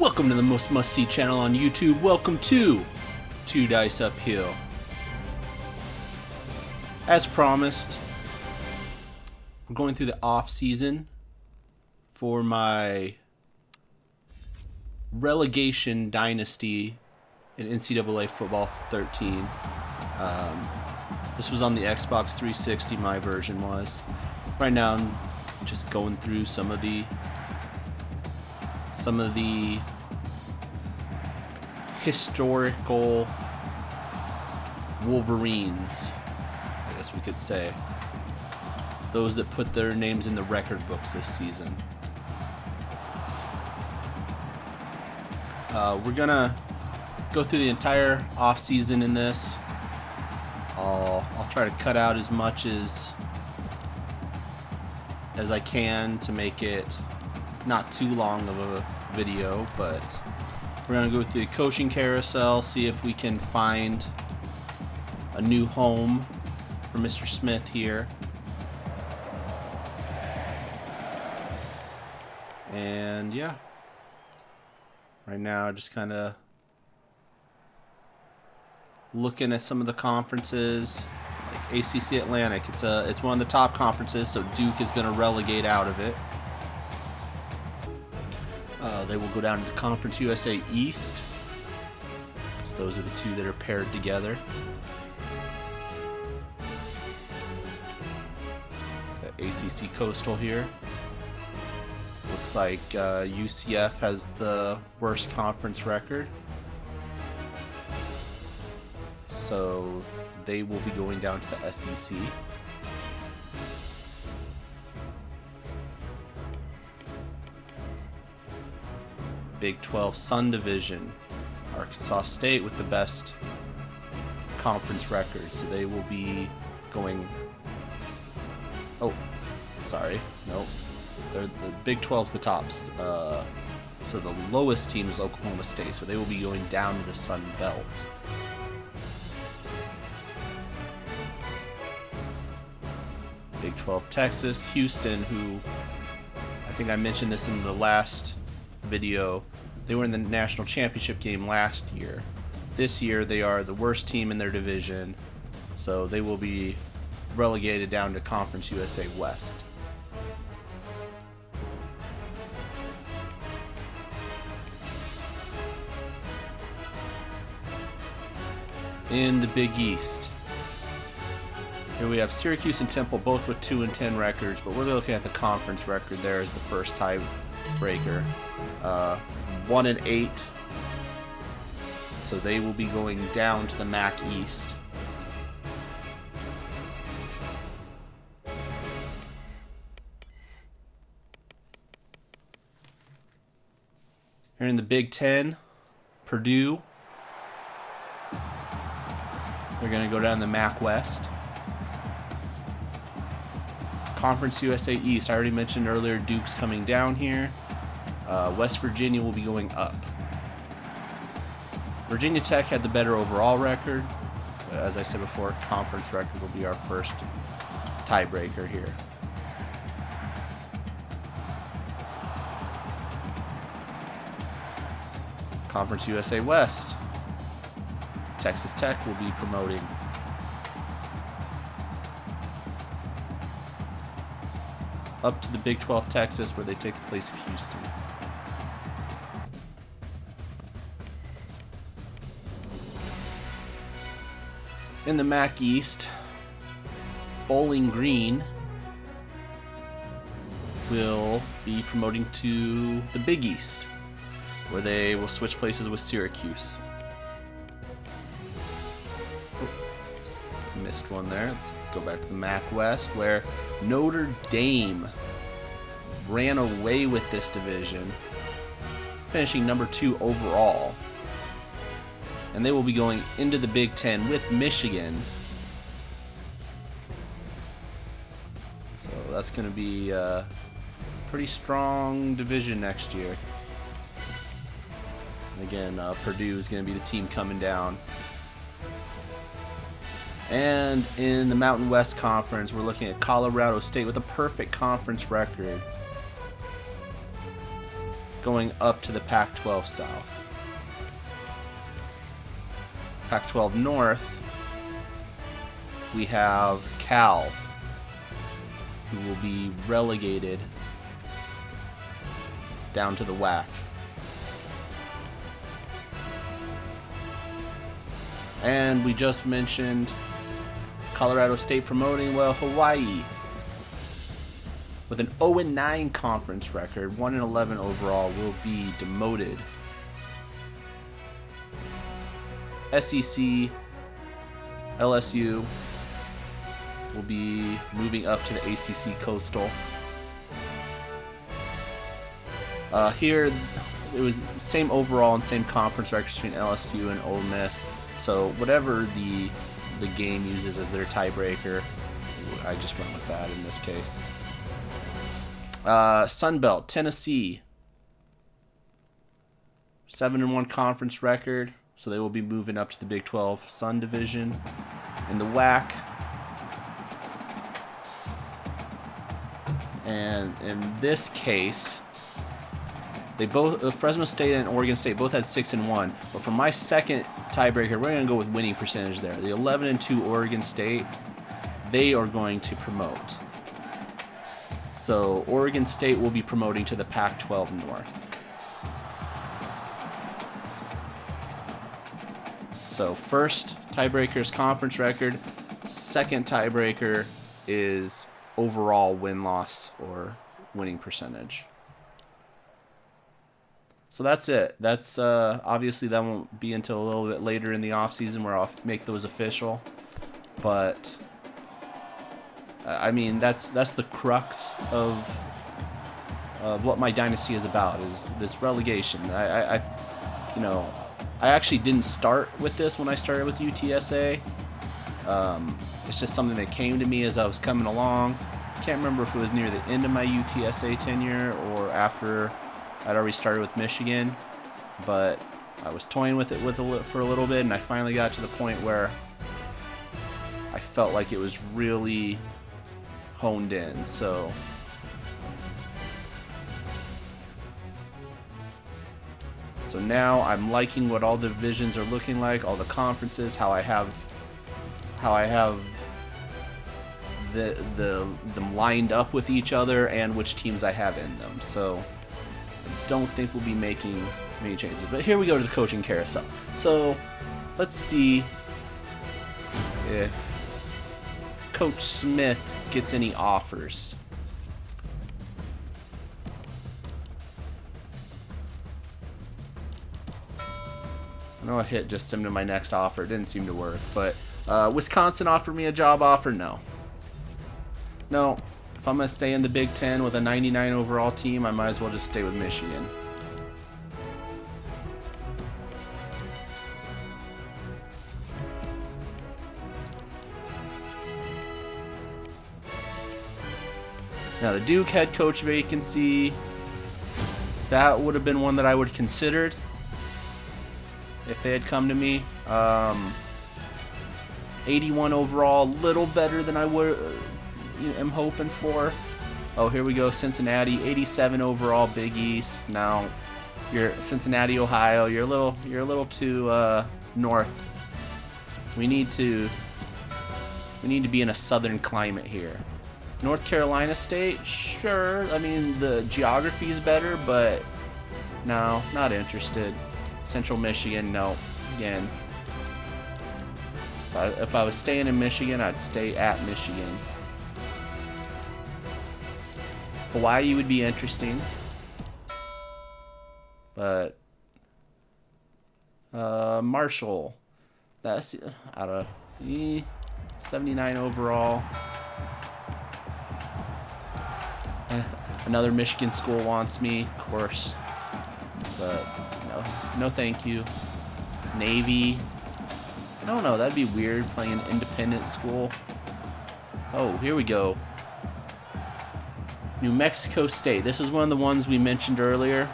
Welcome to the most must-see channel on YouTube. Welcome to 2 Dice Uphill. As promised, we're going through the off-season for my Relegation Dynasty in NCAA Football 13. This was on the Xbox 360, my version was. Right now I'm just going through some of the historical Wolverines, I guess we could say. Those that put their names in the record books this season. We're gonna go through the entire off season in this. I'll try to cut out as much as I can to make it not too long of a video, but we're gonna go through the coaching carousel, see if we can find a new home for Mr. Smith here. And yeah, right now just kind of looking at some of the conferences, like ACC Atlantic. It's one of the top conferences, so Duke is going to relegate out of it. They will go down to Conference USA East. So those are the two that are paired together. The ACC Coastal here. Looks like UCF has the worst conference record. So they will be going down to the SEC. Big 12 Sun Division. Arkansas State with the best conference record. So they will be going... Oh, sorry. Nope. The Big 12's the tops. So the lowest team is Oklahoma State. So they will be going down to the Sun Belt. Big 12 Texas, Houston, who I think I mentioned this in the last video. They were in the national championship game last year. This year they are the worst team in their division, so they will be relegated down to Conference USA West. In the Big East, here we have Syracuse and Temple, both with 2-10 records, but we're looking at the conference record there as the first tiebreaker. 1-8, so they will be going down to the MAC East. Here in the Big Ten, Purdue, they're going to go down to the MAC West. Conference USA East, I already mentioned earlier, Duke's coming down here. West Virginia will be going up. Virginia Tech had the better overall record. As I said before, conference record will be our first tiebreaker here. Conference USA West, Texas Tech will be promoting. Up to the Big 12 Texas, where they take the place of Houston. In the MAC East, Bowling Green will be promoting to the Big East, where they will switch places with Syracuse. Missed one there. Let's go back to the MAC West, where Notre Dame ran away with this division, finishing number 2 overall. And they will be going into the Big Ten with Michigan. So that's going to be a pretty strong division next year. And again, Purdue is going to be the team coming down. And in the Mountain West Conference, we're looking at Colorado State with a perfect conference record. going up to the Pac-12 South. Pac-12 North, we have Cal, who will be relegated down to the WAC. And we just mentioned Colorado State promoting, well, Hawaii, with an 0-9 conference record, 1-11 overall, will be demoted. SEC, LSU will be moving up to the ACC Coastal. Here, it was same overall and same conference records between LSU and Ole Miss. So whatever the game uses as their tiebreaker, I just went with that in this case. Sun Belt, Tennessee, 7-1 conference record, so they will be moving up to the Big 12 Sun Division. In the WAC, and in this case, they both, Fresno State and Oregon State both had 6-1. But for my second tiebreaker, we're going to go with winning percentage there. The 11-2 Oregon State, they are going to promote. So Oregon State will be promoting to the Pac-12 North. So first tiebreaker is conference record. Second tiebreaker is overall win-loss or winning percentage. So that's it. That's obviously that won't be until a little bit later in the offseason where I'll make those official. But I mean, that's the crux of what my dynasty is about, is this relegation. I actually didn't start with this when I started with UTSA. It's just something that came to me as I was coming along. I can't remember if it was near the end of my UTSA tenure or after I'd already started with Michigan, but I was toying with it for a little bit, and I finally got to the point where I felt like it was really honed in. So now I'm liking what all the divisions are looking like, all the conferences, how I have them lined up with each other, and which teams I have in them. So I don't think we'll be making many changes. But here we go to the coaching carousel. So let's see if Coach Smith gets any offers. I know I hit just send to my next offer. It didn't seem to work. But Wisconsin offered me a job offer? No. No. If I'm going to stay in the Big Ten with a 99 overall team, I might as well just stay with Michigan. Now the Duke head coach vacancy, that would have been one that I would have considered if they had come to me. 81 overall, a little better than I am hoping for. Oh, here we go, Cincinnati, 87 overall, Big East. Now, you're Cincinnati, Ohio. You're a little too north. We need to be in a southern climate here. North Carolina State, sure. I mean, the geography is better, but no, not interested. Central Michigan, no. Again, if I was staying in Michigan, I'd stay at Michigan. Hawaii would be interesting, but Marshall, that's out of 79 overall. Another Michigan school wants me, of course, but no thank you. Navy, I don't know, that'd be weird playing an independent school. Oh, here we go. New Mexico State. This is one of the ones we mentioned earlier.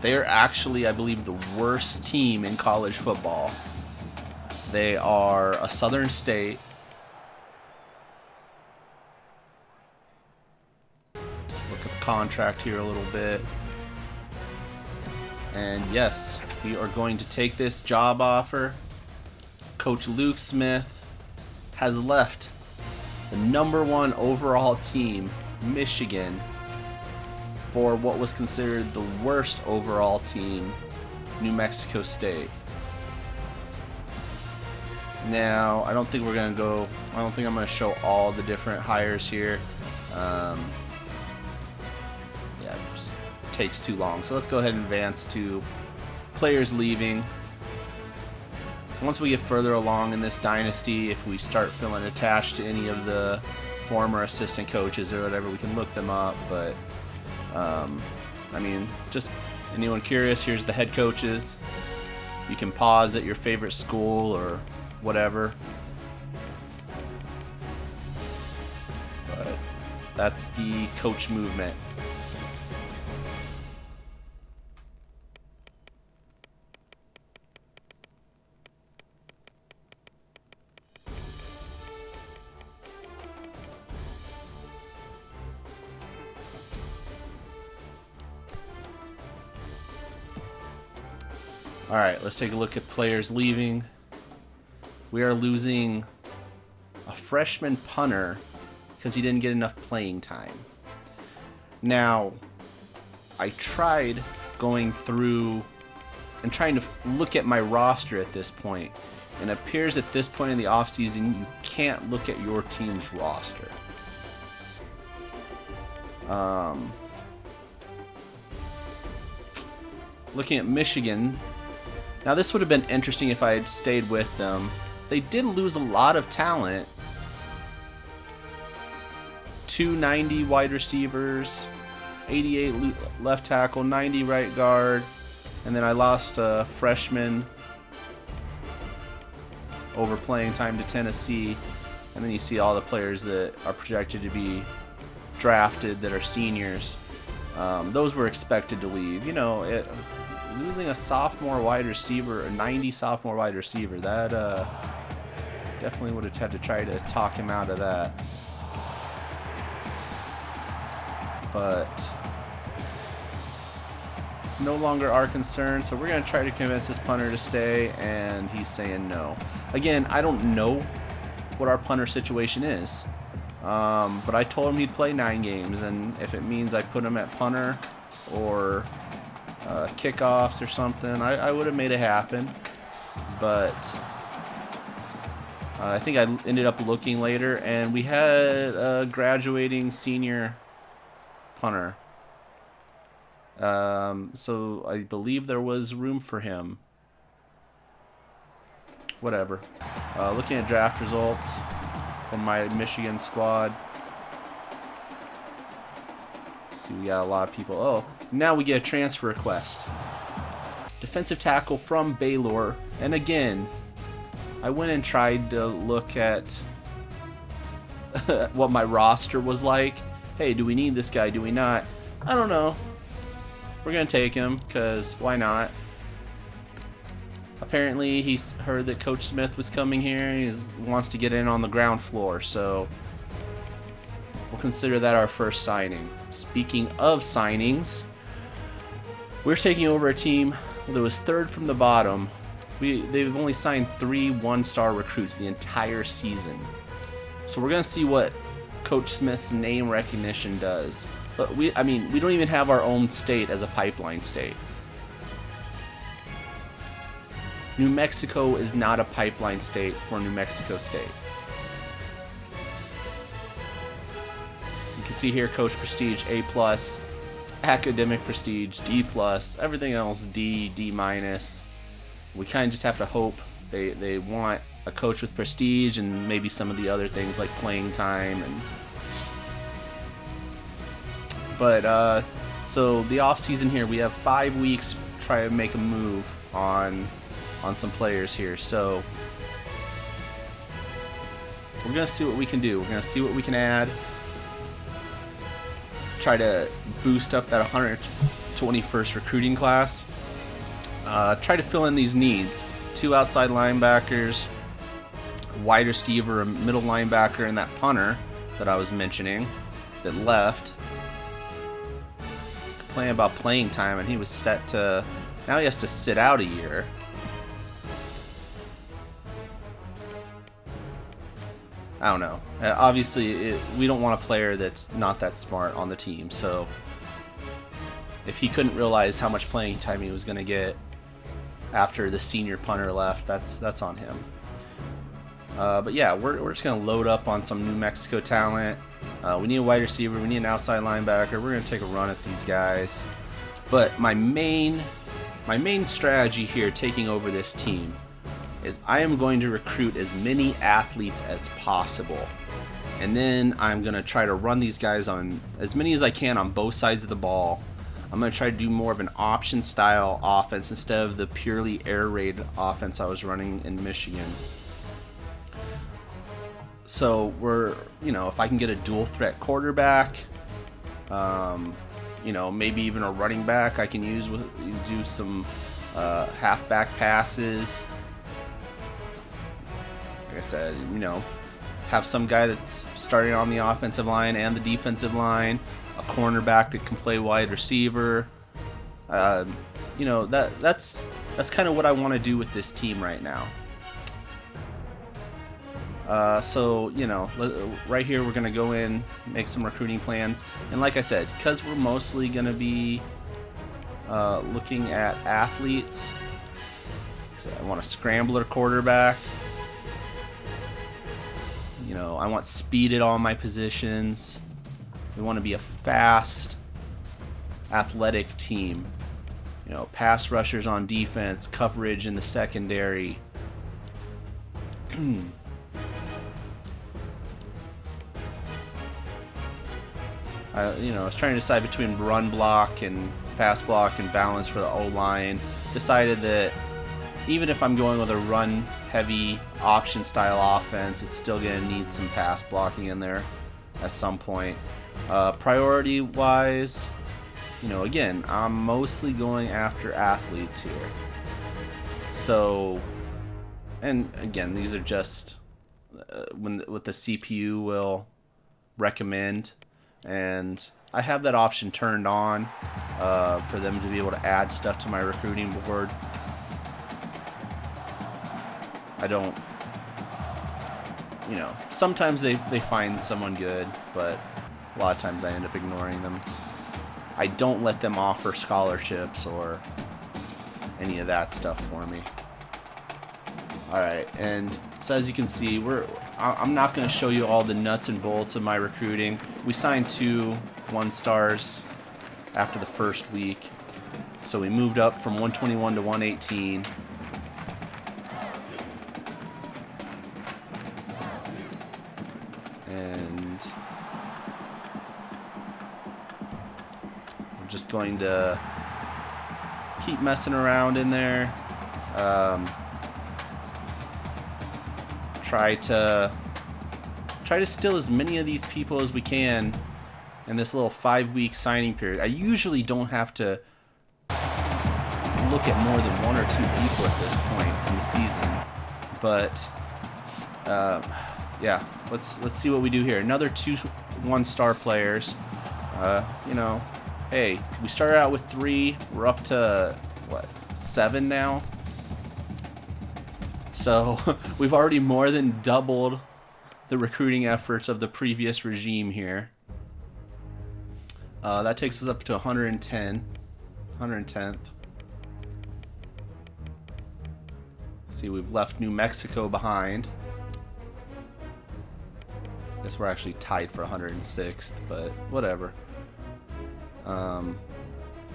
They are actually, I believe, the worst team in college football. They are a southern state. Just Look at the contract here a little bit. And yes, we are going to take this job offer. Coach Luke Smith has left the #1 overall team, Michigan, for what was considered the worst overall team, New Mexico State. Now, I don't think I'm going to show all the different hires here. Yeah, it just takes too long. So let's go ahead and advance to players leaving. Once we get further along in this dynasty, if we start feeling attached to any of the former assistant coaches or whatever, we can look them up. But, I mean, just anyone curious, here's the head coaches. You can pause at your favorite school or whatever. But that's the coach movement. All right, let's take a look at players leaving. We are losing a freshman punter because he didn't get enough playing time. Now, I tried going through and trying to look at my roster at this point, and it appears at this point in the offseason you can't look at your team's roster. Looking at Michigan, now this would have been interesting if I had stayed with them. They did lose a lot of talent. 290 wide receivers, 88 left tackle, 90 right guard, and then I lost a freshman over playing time to Tennessee. And then you see all the players that are projected to be drafted that are seniors. Those were expected to leave. You know, losing a sophomore wide receiver, a 90 sophomore wide receiver, that definitely would have had to try to talk him out of that. But it's no longer our concern, so we're going to try to convince this punter to stay, and he's saying no. Again, I don't know what our punter situation is, but I told him he'd play 9 games, and if it means I put him at punter or kickoffs or something, I would have made it happen. But I think I ended up looking later, and we had a graduating senior punter. So I believe there was room for him. Whatever. Looking at draft results from my Michigan squad. See, we got a lot of people. Oh, now we get a transfer request. Defensive tackle from Baylor. And again, I went and tried to look at what my roster was like. Hey, do we need this guy? Do we not? I don't know. We're going to take him, because why not? Apparently, he's heard that Coach Smith was coming here. He wants to get in on the ground floor, so we'll consider that our first signing. Speaking of signings, we're taking over a team that was 3rd from the bottom. They've only signed 3 one-star recruits the entire season. So we're going to see what Coach Smith's name recognition does. But we don't even have our own state as a pipeline state. New Mexico is not a pipeline state for New Mexico State. You can see here Coach Prestige A+, Academic Prestige D+, everything else D, D-. We kind of just have to hope they want a coach with prestige and maybe some of the other things like playing time. But so the off season here, we have 5 weeks to try to make a move on some players here. So we're gonna see what we can do. We're gonna see what we can add. Try to boost up that 121st recruiting class. Try to fill in these needs. 2 outside linebackers, wide receiver, a middle linebacker, and that punter that I was mentioning that left. complain about playing time, and he was set to... Now he has to sit out a year. I don't know. Obviously, we don't want a player that's not that smart on the team, so if he couldn't realize how much playing time he was going to get after the senior punter left, that's on him. But yeah, we're just going to load up on some New Mexico talent. We need a wide receiver. We need an outside linebacker. We're going to take a run at these guys. But my main strategy here taking over this team is I am going to recruit as many athletes as possible. And then I'm going to try to run these guys on as many as I can on both sides of the ball. I'm going to try to do more of an option style offense instead of the purely air raid offense I was running in Michigan. So if I can get a dual threat quarterback, maybe even a running back I can do some halfback passes. Like I said, have some guy that's starting on the offensive line and the defensive line, a cornerback that can play wide receiver. That's kind of what I want to do with this team right now. Right here we're going to go in, make some recruiting plans. And like I said, because we're mostly going to be looking at athletes, I want a scrambler quarterback. I want speed at all my positions. We want to be a fast, athletic team. Pass rushers on defense, coverage in the secondary. I was trying to decide between run block and pass block and balance for the O-line. Decided that even if I'm going with a run-heavy option-style offense, it's still going to need some pass blocking in there at some point. Priority-wise, again, I'm mostly going after athletes here. So, and again, these are just what the CPU will recommend. And I have that option turned on for them to be able to add stuff to my recruiting board. I don't, sometimes they find someone good, but a lot of times I end up ignoring them. I don't let them offer scholarships or any of that stuff for me. Alright, and so as you can see, I'm not going to show you all the nuts and bolts of my recruiting. We signed 2 1-stars after the first week. So we moved up from 121 to 118. And we're just going to keep messing around in there. Try to steal as many of these people as we can in this little 5-week signing period. I usually don't have to look at more than 1 or 2 people at this point in the season, but yeah, let's see what we do here. Another 2 1-star players. Hey, we started out with 3. We're up to what, 7 now. So we've already more than doubled the recruiting efforts of the previous regime here. That takes us up to 110th. See, we've left New Mexico behind. Guess we're actually tied for 106th, but whatever.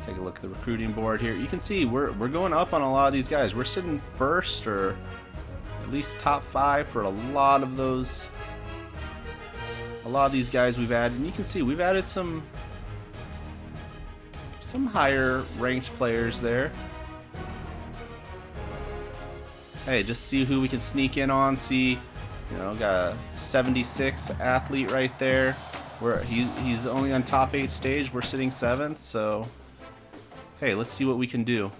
Take a look at the recruiting board here. You can see we're going up on a lot of these guys. We're sitting first or at least top 5 for a lot of these guys we've added. And you can see we've added some higher ranked players there. Hey, just see who we can sneak in on. See, got a 76 athlete right there. He's only on top 8 stage. We're sitting 7th, so hey, let's see what we can do.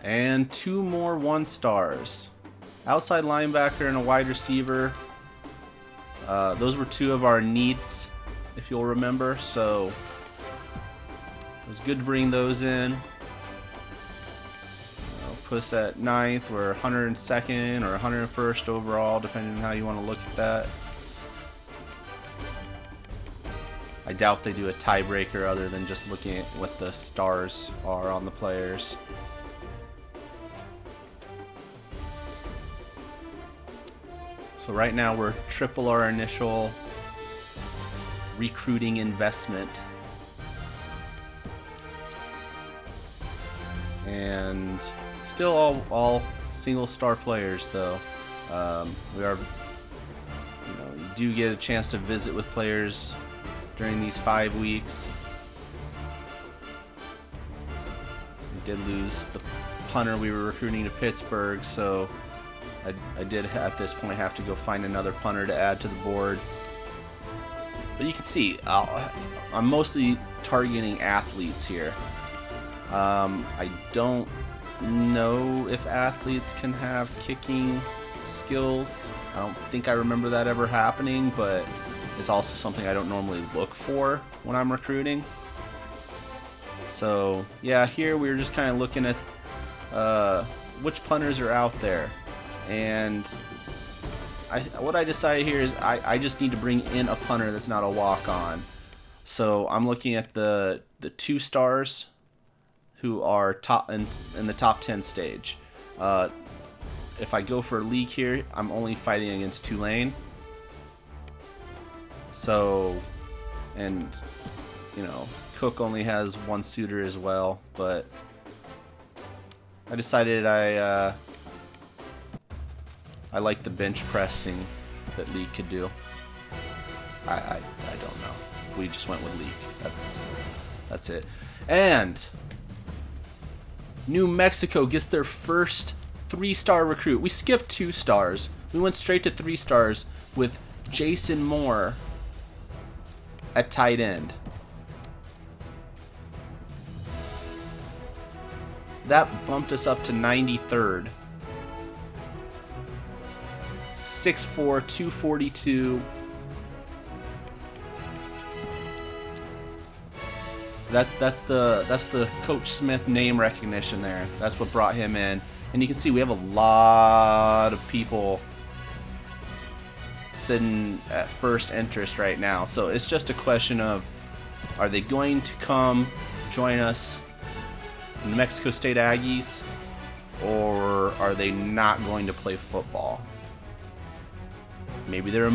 And 2 more 1-stars. Outside linebacker and a wide receiver. Those were 2 of our needs, if you'll remember. So It was good to bring those in. Put us at 9th. We're 102nd or 101st overall, depending on how you want to look at that. I doubt they do a tiebreaker other than just looking at what the stars are on the players. So right now we're triple our initial recruiting investment. And still all single star players though. We are, you do get a chance to visit with players during these 5 weeks. We did lose the punter we were recruiting to Pittsburgh, so I did at this point have to go find another punter to add to the board. But you can see I'm mostly targeting athletes here. I don't know if athletes can have kicking skills. I don't think I remember that ever happening, but it's also something I don't normally look for when I'm recruiting. So yeah, here we're just kind of looking at which punters are out there, and what I decided here is I just need to bring in a punter that's not a walk-on. So I'm looking at the 2 stars who are top in the top 10 stage. If I go for a league here, I'm only fighting against Tulane. So, and you know, Cook only has 1 suitor as well, but I decided I like the bench pressing that League could do. I don't know. We just went with League. That's it. And New Mexico gets their first 3-star recruit. We skipped 2 stars. We went straight to 3 stars with Jason Moore at tight end. That bumped us up to 93rd. 6'4", 242. That's the Coach Smith name recognition there. That's what brought him in. And you can see we have a lot of people sitting at first interest right now. So it's just a question of, are they going to come join us, New Mexico State Aggies, or are they not going to play football? Maybe they're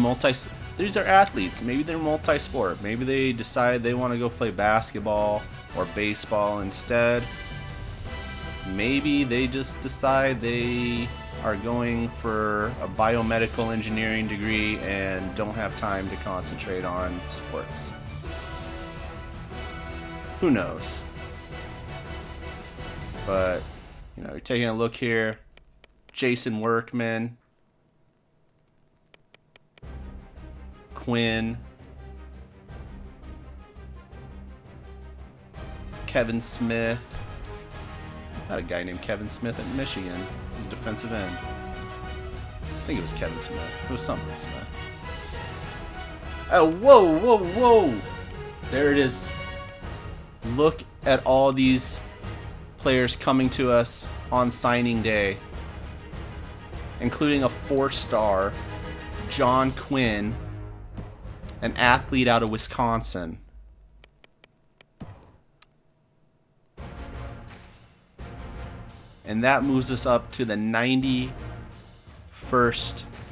these are athletes. Maybe they're multi-sport. Maybe they decide they want to go play basketball or baseball instead. Maybe they just decide they are going for a biomedical engineering degree and don't have time to concentrate on sports. Who knows? But, you know, you're taking a look here. Jason Workman, Quinn, Kevin Smith. Had a guy named Kevin Smith at Michigan. He was defensive end. I think it was Kevin Smith. It was something Smith. Oh, whoa, whoa, whoa! There it is. Look at all these players coming to us on signing day, including a 4-star, John Quinn, an athlete out of Wisconsin. And that moves us up to the 91st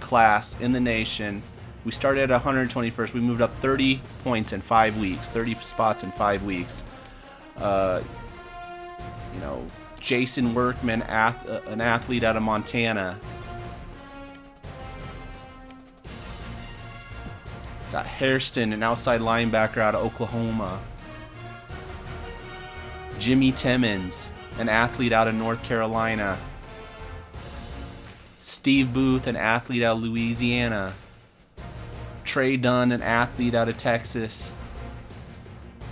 class in the nation. We started at 121st. We moved up 30 points in 5 weeks, 30 spots in 5 weeks. You know, Jason Workman, an athlete out of Montana. Got Hairston, an outside linebacker out of Oklahoma. Jimmy Timmons, an athlete out of North Carolina. Steve Booth, an athlete out of Louisiana. Trey Dunn, an athlete out of Texas.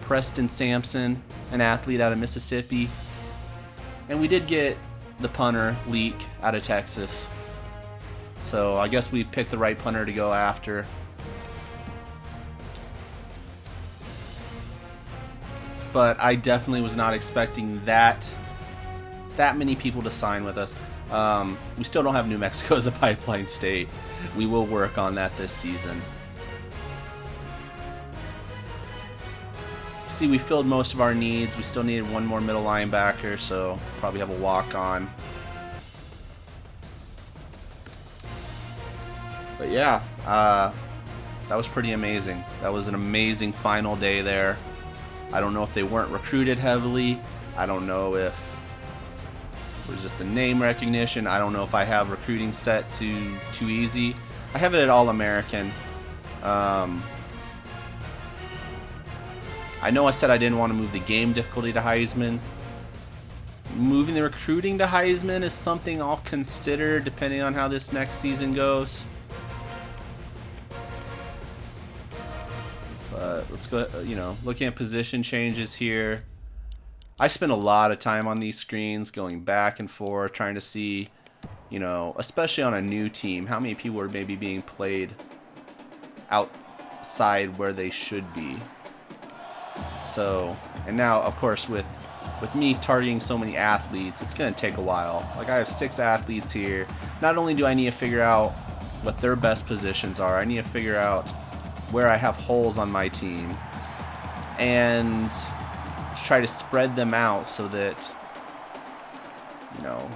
Preston Sampson, an athlete out of Mississippi. And we did get the punter, Leak, out of Texas. So I guess we picked the right punter to go after. but I definitely was not expecting that many people to sign with us. We still don't have New Mexico as a pipeline state. We will work on that this season. See, we filled most of our needs. We still needed one more middle linebacker, so probably have a walk-on. But yeah, that was pretty amazing. That was an amazing final day there. I don't know if they weren't recruited heavily. I don't know if it was just the name recognition. I don't know if I have recruiting set too easy. I have it at All-American. I know I said I didn't want to move the game difficulty to Heisman. Moving the recruiting to Heisman is something I'll consider depending on how this next season goes. But let's go, looking at position changes here. I spent a lot of time on these screens going back and forth trying to see, especially on a new team, how many people are maybe being played outside where they should be. So, and now, of course, with me targeting so many athletes, it's going to take a while. Like, I have 6 athletes here. Not only do I need to figure out what their best positions are, I need to figure out where I have holes on my team and try to spread them out so that,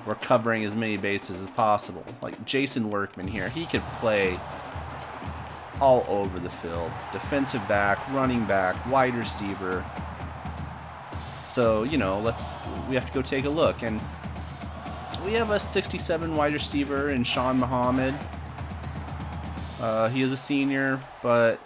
we're covering as many bases as possible. Like Jason Workman here, he could play all over the field. Defensive back, running back, wide receiver. So, we have to go take a look. And we have a 67 wide receiver in Sean Muhammad. He is a senior, but,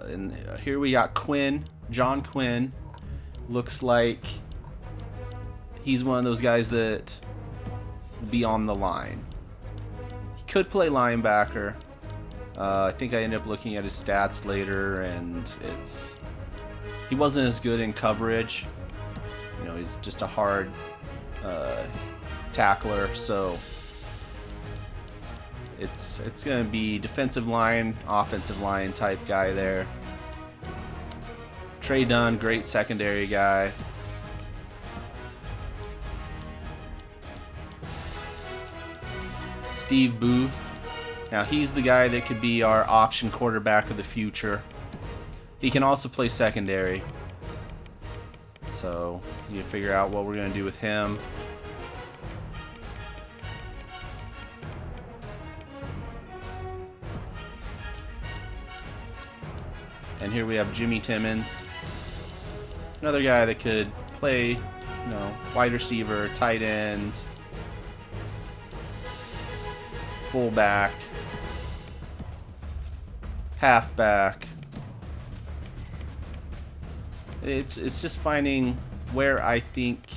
and here we got Quinn, John Quinn. Looks like he's one of those guys that will be on the line. He could play linebacker. I think I ended up looking at his stats later, and he wasn't as good in coverage. He's just a hard tackler, so it's going to be defensive line, offensive line type guy there. Trey Dunn, great secondary guy. Steve Booth. Now he's the guy that could be our option quarterback of the future. He can also play secondary. So you need to figure out what we're going to do with him. And here we have Jimmy Timmons. Another guy that could play, wide receiver, tight end, fullback, halfback. It's just finding where I think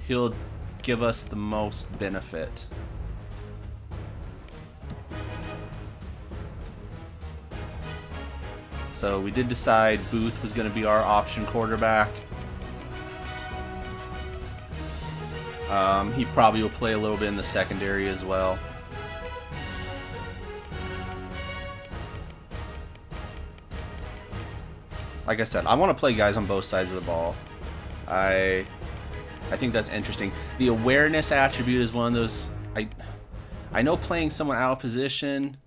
he'll give us the most benefit. So we did decide Booth was going to be our option quarterback. He probably will play a little bit in the secondary as well. Like I said, I want to play guys on both sides of the ball. I think that's interesting. The awareness attribute is one of those. I know playing someone out of position,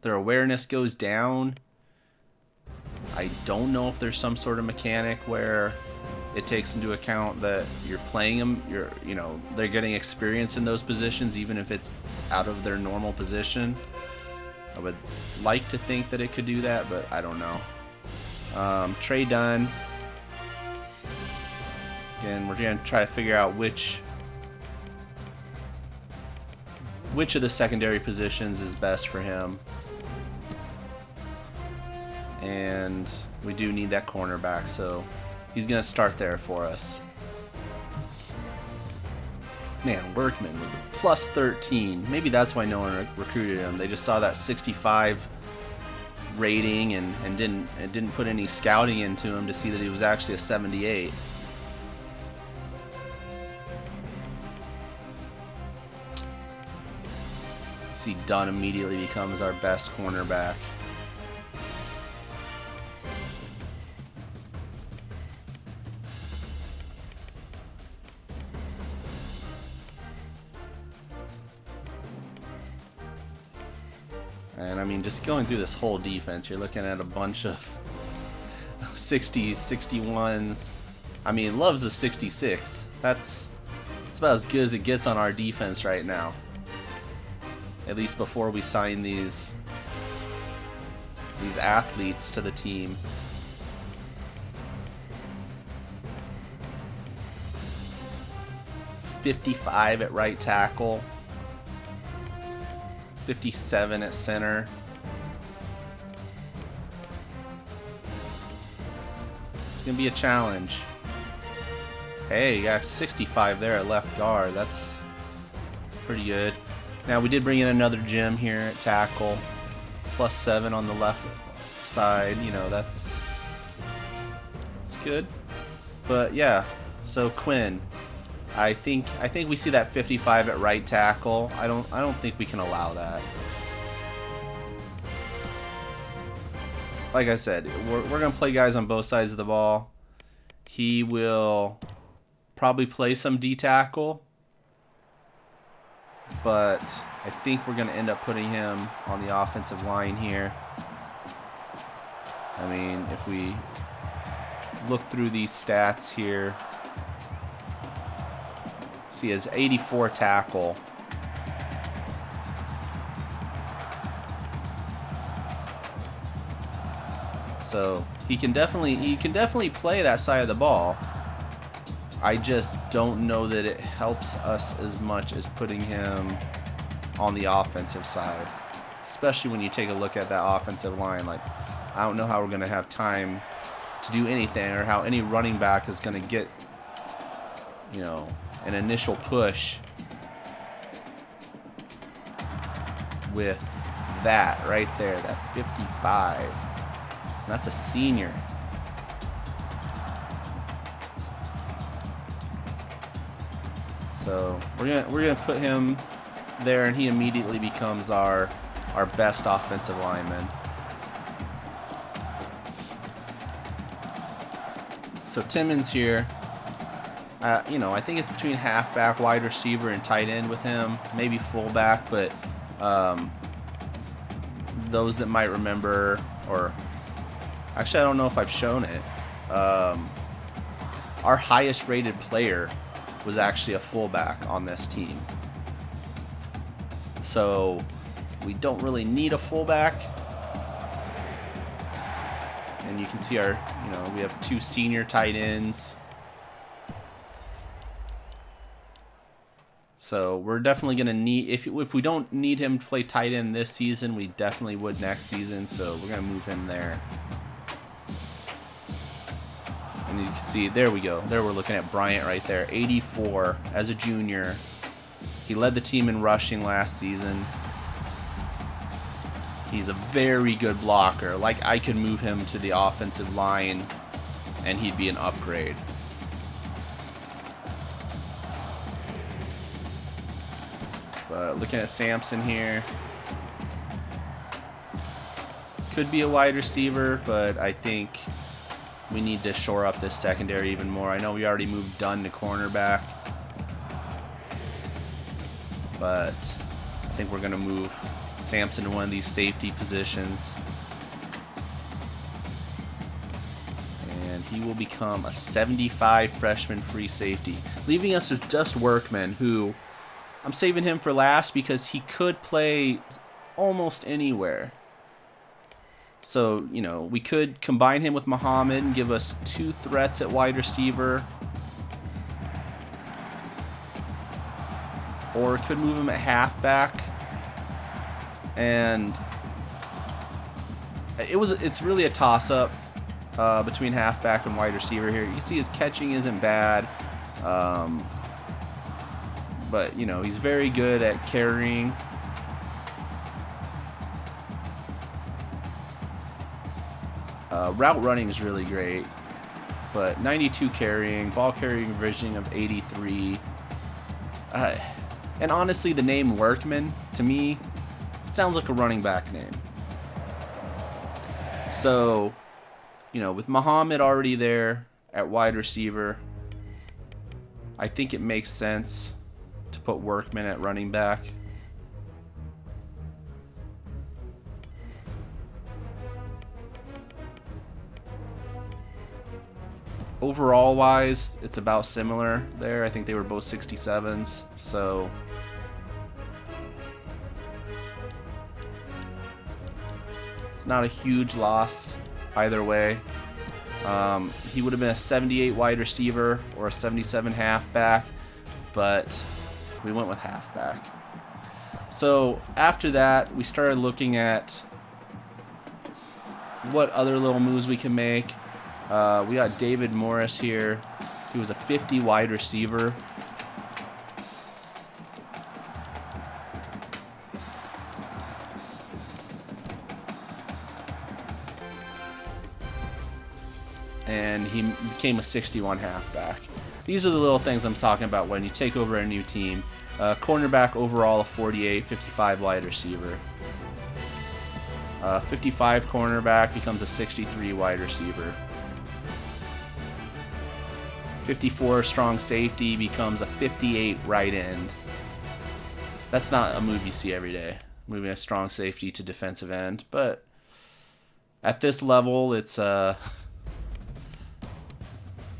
their awareness goes down. I don't know if there's some sort of mechanic where it takes into account that you're playing them, they're getting experience in those positions even if it's out of their normal position. I would like to think that it could do that, but I don't know. Trey Dunn. Again, we're going to try to figure out which of the secondary positions is best for him. And we do need that cornerback, so he's going to start there for us. Man, Workman was a plus 13. Maybe that's why no one recruited him. They just saw that 65 rating and didn't put any scouting into him to see that he was actually a 78. See, Dunn immediately becomes our best cornerback. And I mean, just going through this whole defense, you're looking at a bunch of 60s, 61s. I mean, Love's a 66. That's about as good as it gets on our defense right now. At least before we sign these athletes to the team. .55 at right tackle. 57 at center. It's gonna be a challenge. Hey, you got 65 there at left guard. That's pretty good. Now we did bring in another Jim here at tackle. +7 on the left side. You know, that's good. But yeah, so Quinn. I think we see that 55 at right tackle. I don't think we can allow that. Like I said, we're gonna play guys on both sides of the ball. He will probably play some D tackle, but I think we're gonna end up putting him on the offensive line here. I mean, if we look through these stats here. He has 84 tackle. So he can definitely play that side of the ball. I just don't know that it helps us as much as putting him on the offensive side. Especially when you take a look at that offensive line. Like, I don't know how we're gonna have time to do anything, or how any running back is gonna get, you know, an initial push with that right there, that 55. That's a senior. So we're gonna put him there, and he immediately becomes our best offensive lineman. So Timmons here. You know, I think it's between halfback, wide receiver, and tight end with him. Maybe fullback, but those that might remember, or actually I don't know if I've shown it, our highest rated player was actually a fullback on this team. So we don't really need a fullback. And you can see our, you know, we have 2 senior tight ends. So we're definitely going to need, if we don't need him to play tight end this season, we definitely would next season. So we're going to move him there. And you can see, there we go. There we're looking at Bryant right there, 84 as a junior. He led the team in rushing last season. He's a very good blocker. Like, I could move him to the offensive line and he'd be an upgrade. But looking at Sampson here, could be a wide receiver, but I think we need to shore up this secondary even more. I know we already moved Dunn to cornerback, but I think we're going to move Sampson to one of these safety positions. And he will become a 75 freshman free safety, leaving us with just Workman, who I'm saving him for last because he could play almost anywhere. So, you know, we could combine him with Muhammad and give us 2 threats at wide receiver. Or could move him at halfback. And it's really a toss-up between halfback and wide receiver here. You can see his catching isn't bad. But, you know, he's very good at carrying. Route running is really great. But 92 carrying, ball carrying vision of 83. And honestly, the name Workman, to me, It sounds like a running back name. So, you know, with Muhammad already there at wide receiver, I think it makes sense to put Workman at running back. Overall wise, it's about similar there. I think they were both 67s, so it's not a huge loss either way. He would have been a 78 wide receiver or a 77 halfback, but we went with halfback. So after that, we started looking at what other little moves we can make. We got David Morris here. He was a 50 wide receiver. And he became a 61 halfback. These are the little things I'm talking about when you take over a new team. Cornerback overall a 48, 55 wide receiver. 55 cornerback becomes a 63 wide receiver. 54 strong safety becomes a 58 right end. That's not a move you see every day, moving a strong safety to defensive end, but at this level it's you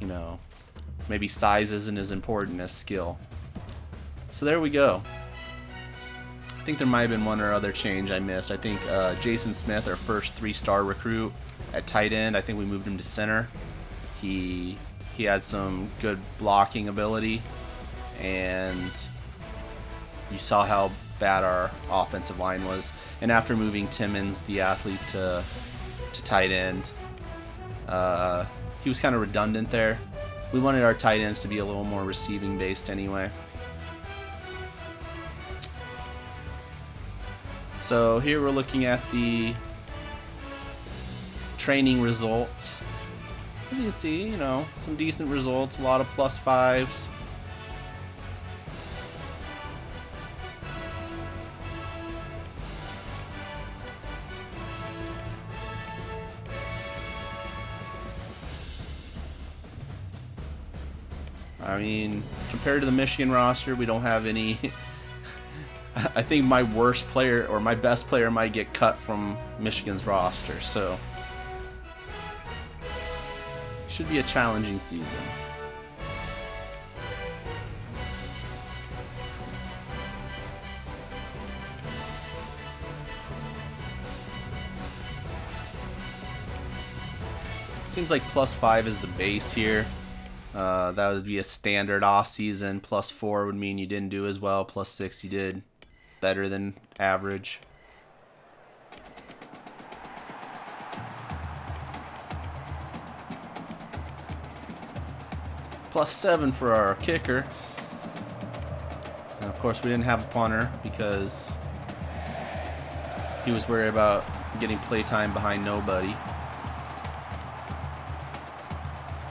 know, maybe size isn't as important as skill. So there we go. I think there might have been one or other change I missed. I think Jason Smith, our first 3-star recruit at tight end, I think we moved him to center. He had some good blocking ability, and you saw how bad our offensive line was. And after moving Timmons, the athlete, to tight end, he was kind of redundant there. We wanted our tight ends to be a little more receiving based anyway. So here we're looking at the training results. As you can see, you know, some decent results, a lot of +5s. I mean, compared to the Michigan roster, we don't have any. I think my worst player or my best player might get cut from Michigan's roster, so should be a challenging season. Seems like +5 is the base here. That would be a standard off season. +4 would mean you didn't do as well. +6 you did better than average. +7 for our kicker. And of course we didn't have a punter because he was worried about getting playtime behind nobody.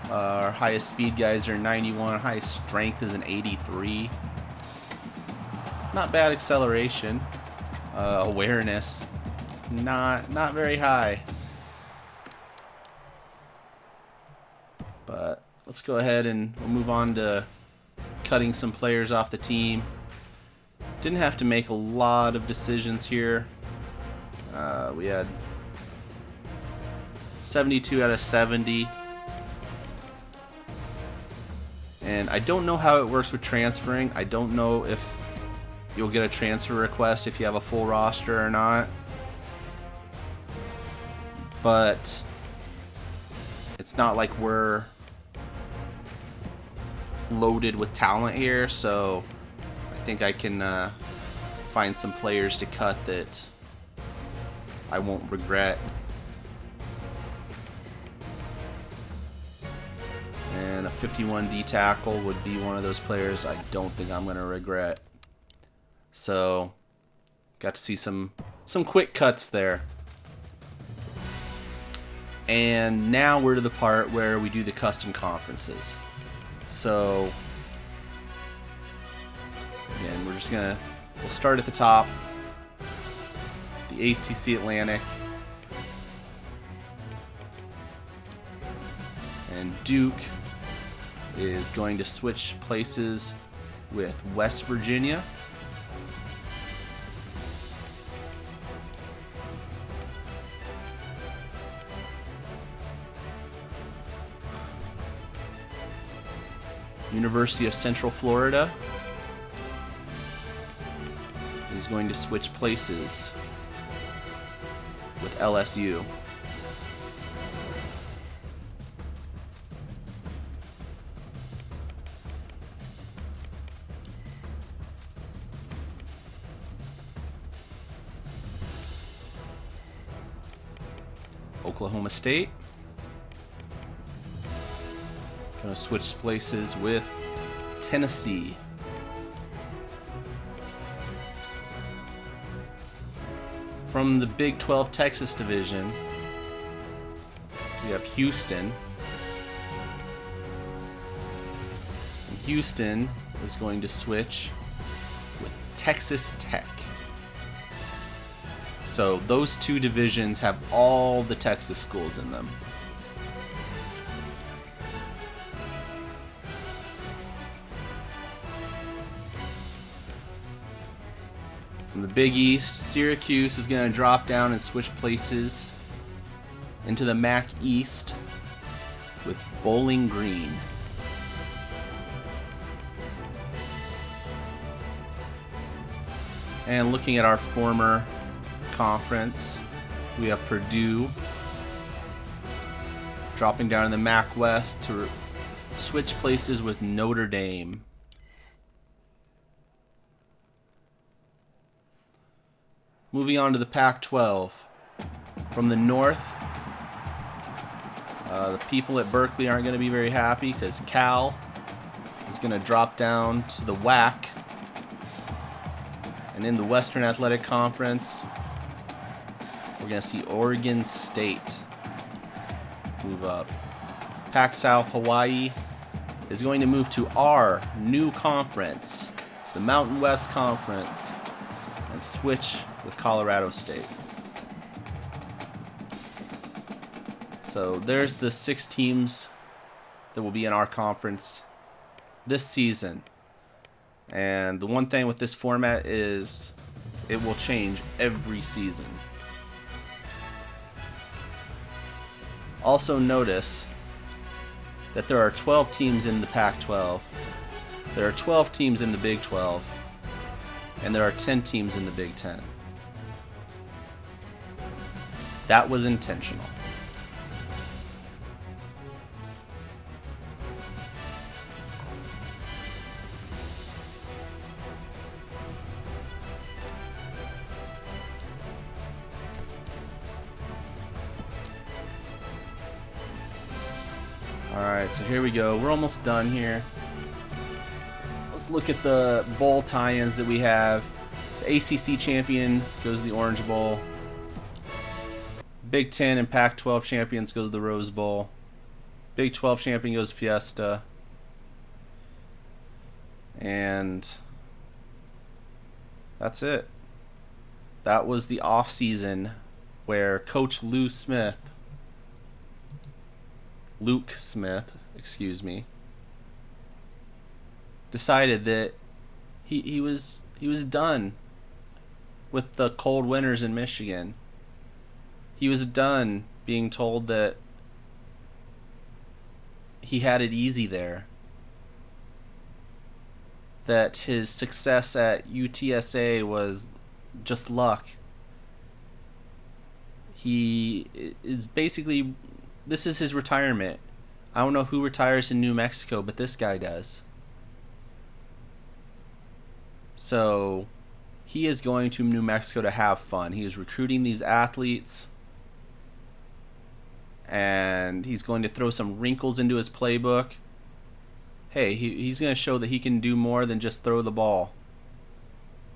Our highest speed guys are 91. Our highest strength is an 83. Not bad acceleration. Awareness, not very high. But let's go ahead and we'll move on to cutting some players off the team. Didn't have to make a lot of decisions here. We had 72 out of 70. And I don't know how it works with transferring. I don't know if you'll get a transfer request if you have a full roster or not. But it's not like we're loaded with talent here, so I think I can find some players to cut that I won't regret. And a 51 D tackle would be one of those players I don't think I'm going to regret. So, got to see some quick cuts there. And now we're to the part where we do the custom conferences. So, again, we'll start at the top. the ACC Atlantic. And Duke is going to switch places with West Virginia. University of Central Florida is going to switch places with LSU. Oklahoma State going to switch places with Tennessee. From the Big 12 Texas Division, we have Houston. And Houston is going to switch with Texas Tech. So those two divisions have all the Texas schools in them. From the Big East, Syracuse is going to drop down and switch places into the MAC East with Bowling Green. And looking at our former conference, we have Purdue dropping down in the MAC West to switch places with Notre Dame. Moving on to the Pac-12. From the north, the people at Berkeley aren't going to be very happy because Cal is going to drop down to the WAC. And in the Western Athletic Conference, we're going to see Oregon State move up. Pac-South Hawaii is going to move to our new conference, the Mountain West Conference, and switch with Colorado State. So there's the 6 teams that will be in our conference this season. And the one thing with this format is it will change every season. Also notice that there are 12 teams in the Pac-12, there are 12 teams in the Big 12, and there are 10 teams in the Big 10. That was intentional. Alright, so here we go. We're almost done here. Let's look at the bowl tie-ins that we have. The ACC champion goes to the Orange Bowl. Big 10 and Pac-12 champions goes to the Rose Bowl. Big 12 champion goes to Fiesta. And that's it. That was the off-season where Coach Luke Smith, decided that he was done with the cold winters in Michigan. He was done being told that he had it easy there. That his success at UTSA was just luck. He is basically, this is his retirement. I don't know who retires in New Mexico, but this guy does. So he is going to New Mexico to have fun. He is recruiting these athletes. And he's going to throw some wrinkles into his playbook. Hey, he's going to show that he can do more than just throw the ball.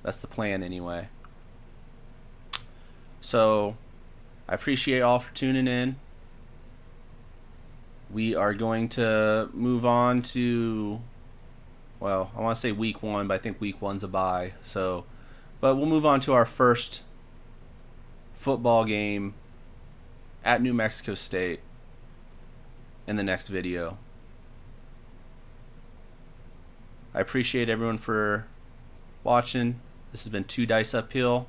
That's the plan anyway. So, I appreciate all for tuning in. We are going to move on to, well, I want to say week 1, but I think week 1's a bye. So, but we'll move on to our first football game at New Mexico State in the next video. I appreciate everyone for watching. This has been 2 Dice Uphill.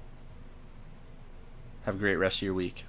Have a great rest of your week.